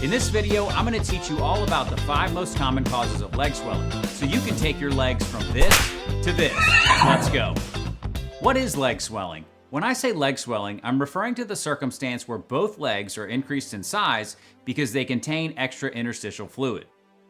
In this video, I'm going to teach you all about the 5 most common causes of leg swelling, so you can take your legs from this to this. Let's go. What is leg swelling? When I say leg swelling, I'm referring to the circumstance where both legs are increased in size because they contain extra interstitial fluid.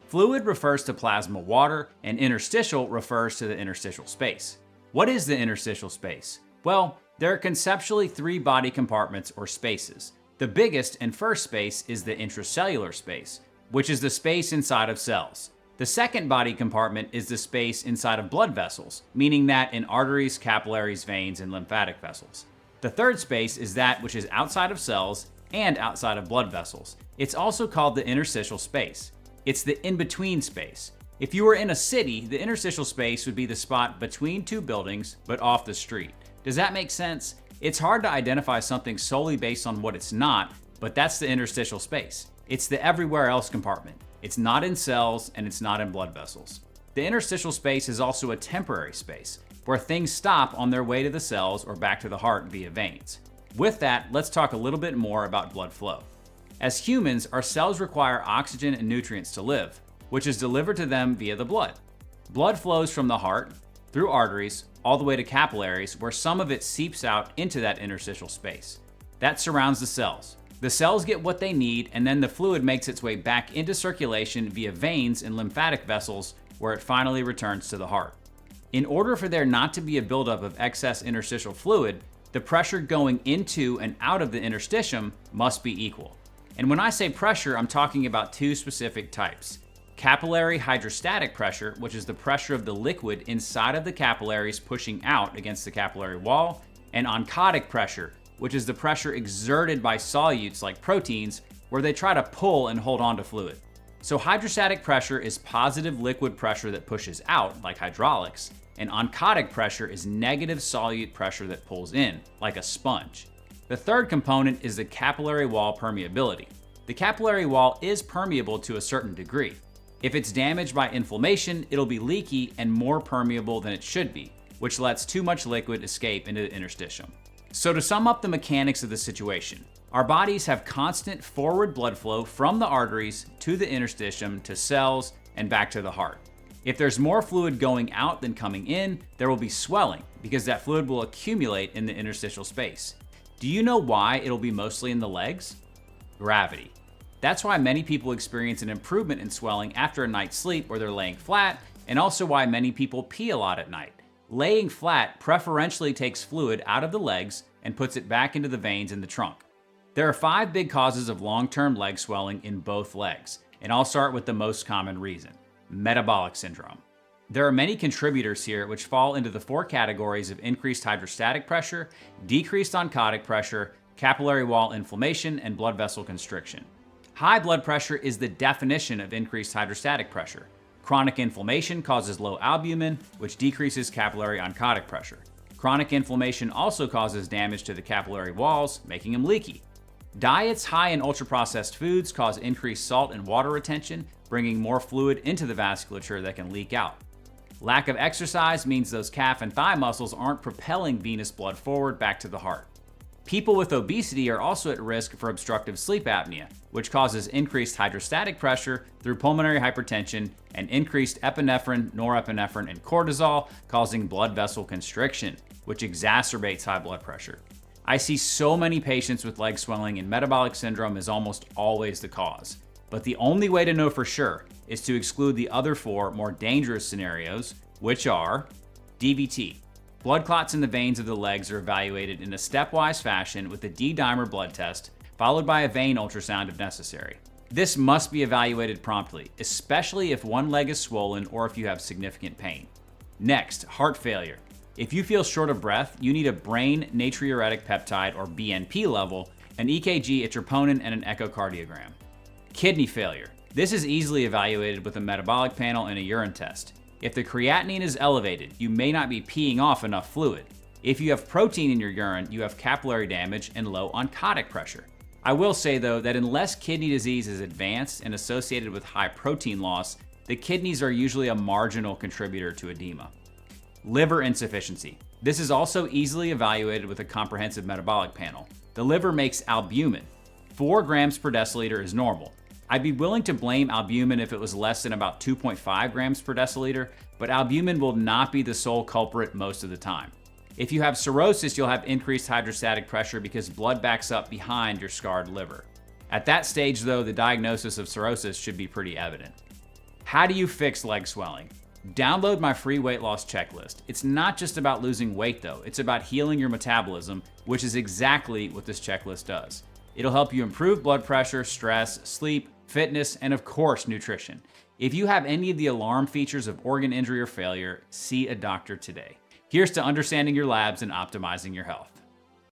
Fluid refers to plasma water, and interstitial refers to the interstitial space. What is the interstitial space? Well, there are conceptually 3 body compartments or spaces. The biggest and first space is the intracellular space, which is the space inside of cells. The second body compartment is the space inside of blood vessels, meaning that in arteries, capillaries, veins, and lymphatic vessels. The third space is that which is outside of cells and outside of blood vessels. It's also called the interstitial space. It's the in-between space. If you were in a city, the interstitial space would be the spot between 2 buildings, but off the street. Does that make sense? It's hard to identify something solely based on what it's not, but that's the interstitial space. It's the everywhere else compartment. It's not in cells and it's not in blood vessels. The interstitial space is also a temporary space, where things stop on their way to the cells or back to the heart via veins. With that, let's talk a little bit more about blood flow. As humans, our cells require oxygen and nutrients to live, which is delivered to them via the blood. Blood flows from the heart, through arteries, all the way to capillaries, where some of it seeps out into that interstitial space. That surrounds the cells. The cells get what they need, and then the fluid makes its way back into circulation via veins and lymphatic vessels, where it finally returns to the heart. In order for there not to be a buildup of excess interstitial fluid, the pressure going into and out of the interstitium must be equal. And when I say pressure, I'm talking about 2 specific types. Capillary hydrostatic pressure, which is the pressure of the liquid inside of the capillaries pushing out against the capillary wall, and oncotic pressure, which is the pressure exerted by solutes like proteins, where they try to pull and hold on to fluid. So hydrostatic pressure is positive liquid pressure that pushes out, like hydraulics, and oncotic pressure is negative solute pressure that pulls in, like a sponge. The third component is the capillary wall permeability. The capillary wall is permeable to a certain degree. If it's damaged by inflammation, it'll be leaky and more permeable than it should be, which lets too much liquid escape into the interstitium. So to sum up the mechanics of the situation, our bodies have constant forward blood flow from the arteries to the interstitium to cells and back to the heart. If there's more fluid going out than coming in, there will be swelling because that fluid will accumulate in the interstitial space. Do you know why it'll be mostly in the legs? Gravity. That's why many people experience an improvement in swelling after a night's sleep where they're laying flat, and also why many people pee a lot at night. Laying flat preferentially takes fluid out of the legs and puts it back into the veins in the trunk. There are 5 big causes of long-term leg swelling in both legs, and I'll start with the most common reason: metabolic syndrome. There are many contributors here which fall into the 4 categories of increased hydrostatic pressure, decreased oncotic pressure, capillary wall inflammation, and blood vessel constriction. High blood pressure is the definition of increased hydrostatic pressure. Chronic inflammation causes low albumin, which decreases capillary oncotic pressure. Chronic inflammation also causes damage to the capillary walls, making them leaky. Diets high in ultra-processed foods cause increased salt and water retention, bringing more fluid into the vasculature that can leak out. Lack of exercise means those calf and thigh muscles aren't propelling venous blood forward back to the heart. People with obesity are also at risk for obstructive sleep apnea, which causes increased hydrostatic pressure through pulmonary hypertension and increased epinephrine, norepinephrine, and cortisol, causing blood vessel constriction, which exacerbates high blood pressure. I see so many patients with leg swelling, and metabolic syndrome is almost always the cause. But the only way to know for sure is to exclude the other 4 more dangerous scenarios, which are DVT. Blood clots in the veins of the legs are evaluated in a stepwise fashion with a D-dimer blood test, followed by a vein ultrasound if necessary. This must be evaluated promptly, especially if one leg is swollen or if you have significant pain. Next, heart failure. If you feel short of breath, you need a brain natriuretic peptide or BNP level, an EKG, a troponin, and an echocardiogram. Kidney failure. This is easily evaluated with a metabolic panel and a urine test. If the creatinine is elevated, you may not be peeing off enough fluid. If you have protein in your urine, you have capillary damage and low oncotic pressure. I will say though that unless kidney disease is advanced and associated with high protein loss, the kidneys are usually a marginal contributor to edema. Liver insufficiency. This is also easily evaluated with a comprehensive metabolic panel. The liver makes albumin. 4 grams per deciliter is normal. I'd be willing to blame albumin if it was less than about 2.5 grams per deciliter, but albumin will not be the sole culprit most of the time. If you have cirrhosis, you'll have increased hydrostatic pressure because blood backs up behind your scarred liver. At that stage, though, the diagnosis of cirrhosis should be pretty evident. How do you fix leg swelling? Download my free weight loss checklist. It's not just about losing weight, though. It's about healing your metabolism, which is exactly what this checklist does. It'll help you improve blood pressure, stress, sleep, fitness, and of course, nutrition. If you have any of the alarm features of organ injury or failure, see a doctor today. Here's to understanding your labs and optimizing your health.